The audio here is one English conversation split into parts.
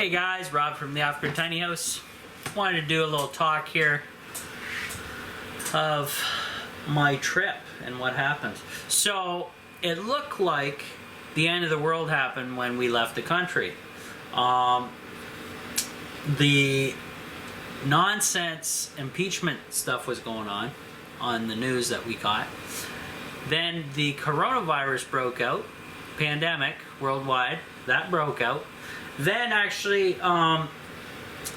Hey guys, Rob from the Off-Grid Tiny House. Wanted to do a little talk here of my trip and what happened. So it looked like the end of the world happened when we left the country. The nonsense impeachment stuff was going on the news that we got. Then the coronavirus broke out, pandemic worldwide, that broke out. Then actually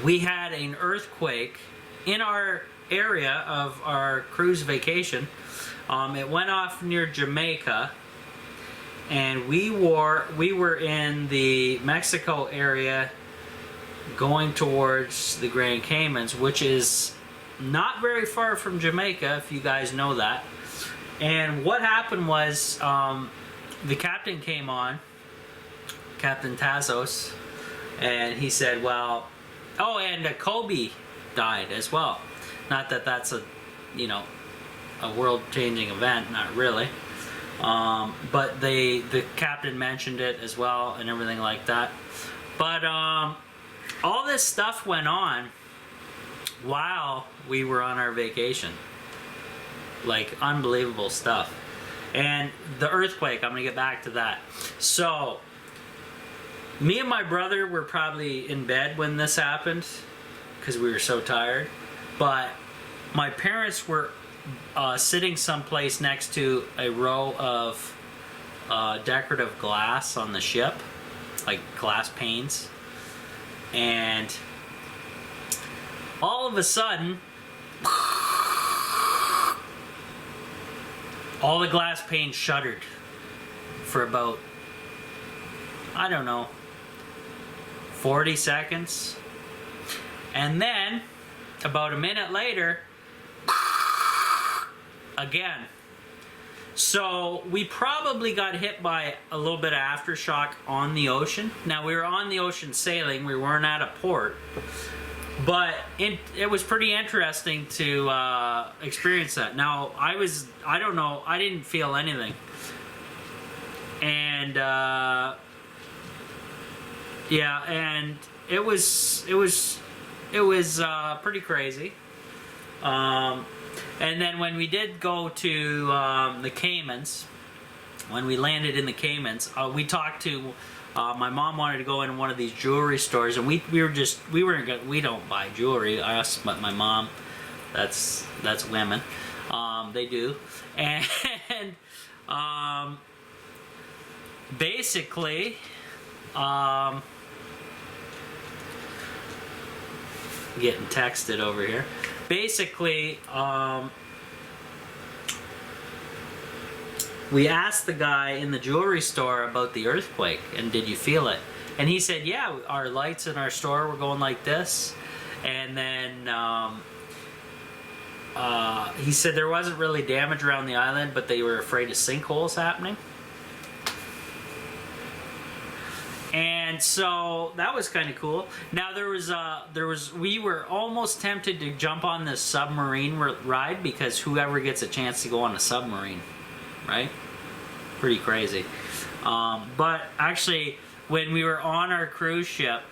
we had an earthquake in our area of our cruise vacation. It went off near Jamaica, and we were in the Mexico area going towards the Grand Caymans, which is not very far from Jamaica, if you guys know that. And what happened was the captain came on, Captain Tazos, and he said, well, oh, and Kobe died as well. Not that that's a world-changing event, not really. But the captain mentioned it as well and everything like that. But all this stuff went on while we were on our vacation. Like, unbelievable stuff. And the earthquake, I'm going to get back to that. So, me and my brother were probably in bed when this happened because we were so tired. But my parents were sitting someplace next to a row of decorative glass on the ship, like glass panes. And all of a sudden, all the glass panes shuttered for about, I don't know, 40 seconds. And then, about a minute later, again. So we probably got hit by a little bit of aftershock on the ocean. Now, we were on the ocean sailing. We weren't at a port. But it was pretty interesting to experience that. Now, I don't know, I didn't feel anything. And, yeah, and it was pretty crazy. And then when we did go to the Caymans, when we landed in the Caymans, we talked to my mom wanted to go in one of these jewelry stores, and we don't buy jewelry, us, but my mom, that's women, they do, and basically, getting texted over here. Basically, we asked the guy in the jewelry store about the earthquake, and did you feel it? And he said, yeah, our lights in our store were going like this. And then he said there wasn't really damage around the island, but they were afraid of sinkholes happening. And so that was kind of cool. Now we were almost tempted to jump on this submarine ride, because whoever gets a chance to go on a submarine, right? Pretty crazy. But actually, when we were on our cruise ship,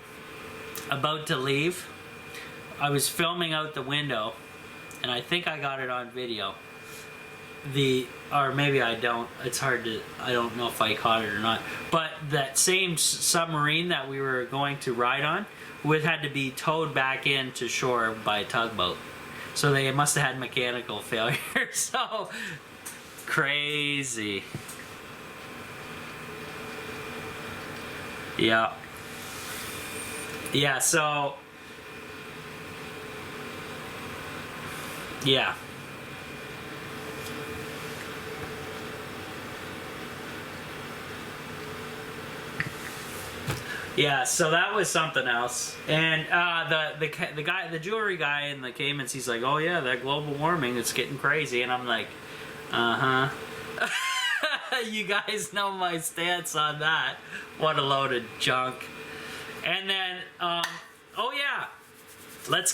about to leave, I was filming out the window, and I think I got it on video. Or maybe I don't. It's hard to, I don't know if I caught it or not. But that same submarine that we were going to ride on had to be towed back into shore by a tugboat. So they must have had mechanical failure. So, crazy. Yeah. Yeah, so, yeah. Yeah, so that was something else. And the jewelry guy in the Caymans, he's like, oh yeah, that global warming, it's getting crazy. And I'm like, uh-huh. You guys know my stance on that. What a load of junk. And then, oh yeah, let's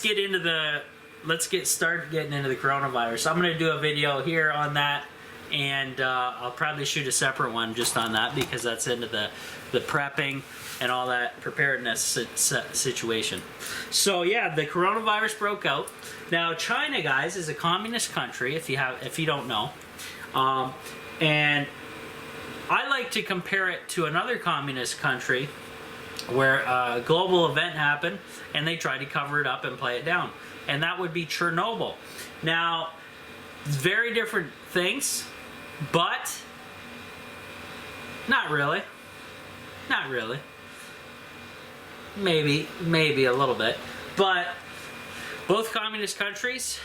start getting into the coronavirus. I'm going to do a video here on that and I'll probably shoot a separate one just on that, because that's into the prepping and all that preparedness situation. So yeah, the coronavirus broke out. Now China, guys, is a communist country, if you don't know, and I like to compare it to another communist country where a global event happened and they tried to cover it up and play it down, and that would be Chernobyl. Now, very different things, but not really. Not really. Maybe a little bit. But both communist countries,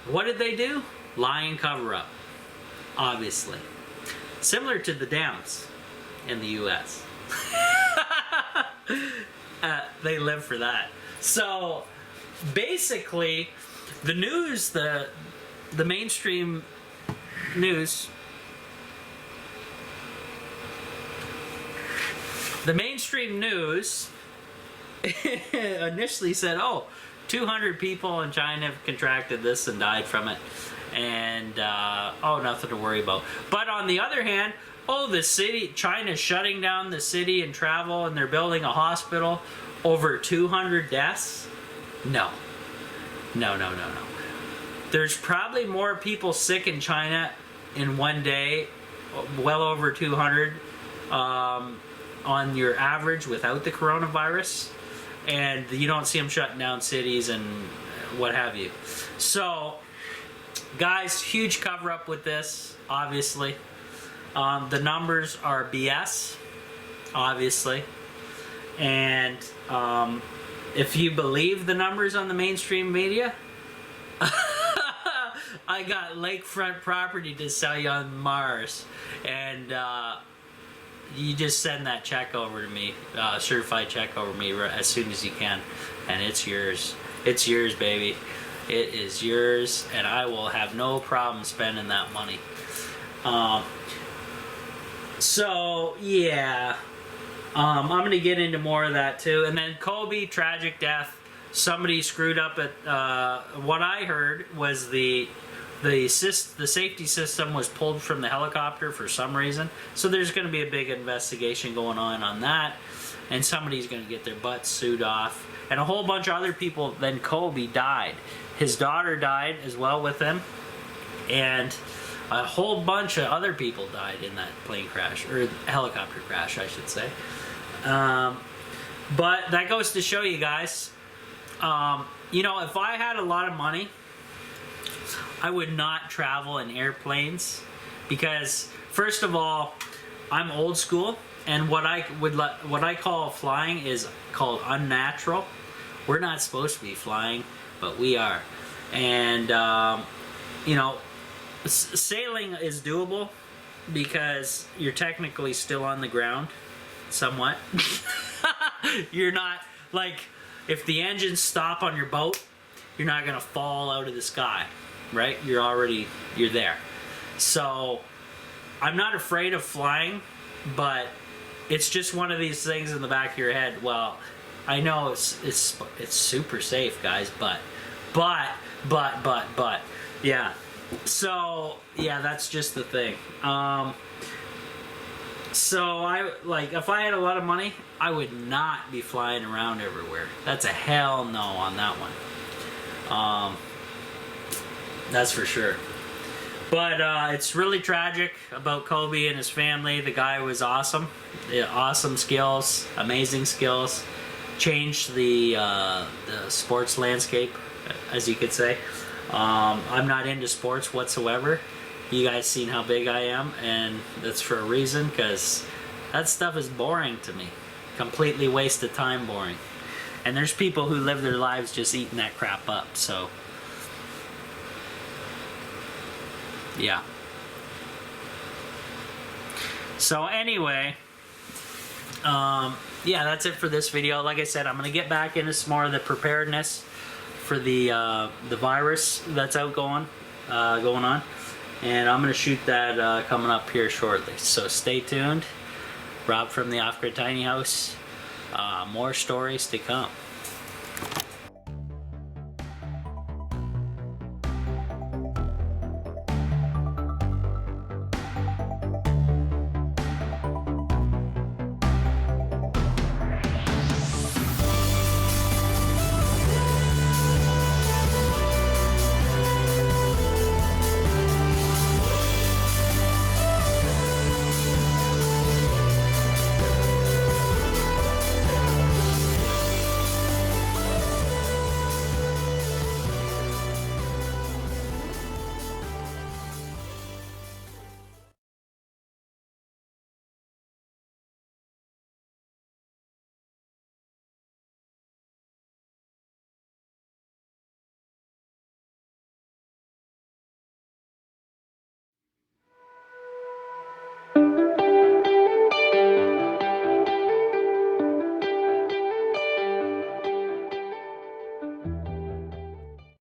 what did they do? Lie and cover up, obviously. Similar to the dams in the U.S. They live for that. So basically, the news, the mainstream news, initially said, oh, 200 people in China have contracted this and died from it, and oh, nothing to worry about. But on the other hand, oh, China's shutting down the city and travel, and they're building a hospital. Over 200 deaths? No. There's probably more people sick in China in one day, well over 200 on your average without the coronavirus, and you don't see them shutting down cities and what have you. So, guys, huge cover up with this, obviously. The numbers are BS, obviously, and if you believe the numbers on the mainstream media, I got lakefront property to sell you on Mars, and you just send that check over to me, certified check over to me as soon as you can, and it's yours. It's yours, baby. It is yours, and I will have no problem spending that money. So yeah, I'm gonna get into more of that too. And then Kobe, tragic death. Somebody screwed up at what I heard was the safety system was pulled from the helicopter for some reason. So there's going to be a big investigation going on that, and somebody's going to get their butts sued off. And a whole bunch of other people. Then Kobe died. His daughter died as well with him, and a whole bunch of other people died in that plane crash, or helicopter crash, I should say. But that goes to show you guys, you know, if I had a lot of money, I would not travel in airplanes, because first of all, I'm old school, and what I call flying is called unnatural. We're not supposed to be flying, but we are. And you know, sailing is doable because you're technically still on the ground, somewhat. You're not, like, if the engines stop on your boat, you're not gonna fall out of the sky, right? You're there. So I'm not afraid of flying, but it's just one of these things in the back of your head. Well, I know it's super safe, guys, but yeah. So yeah, that's just the thing. So if I had a lot of money, I would not be flying around everywhere. That's a hell no on that one. That's for sure. But it's really tragic about Kobe and his family. The guy was awesome. Awesome skills, amazing skills. Changed the sports landscape, as you could say. I'm not into sports whatsoever. You guys seen how big I am, and that's for a reason, because that stuff is boring to me. Completely waste of time boring. And there's people who live their lives just eating that crap up, so yeah. So anyway, yeah, that's it for this video. Like I said, I'm gonna get back into some more of the preparedness for the virus that's going on, and I'm gonna shoot that coming up here shortly. So stay tuned. Rob from the Off-Grid Tiny House. More stories to come.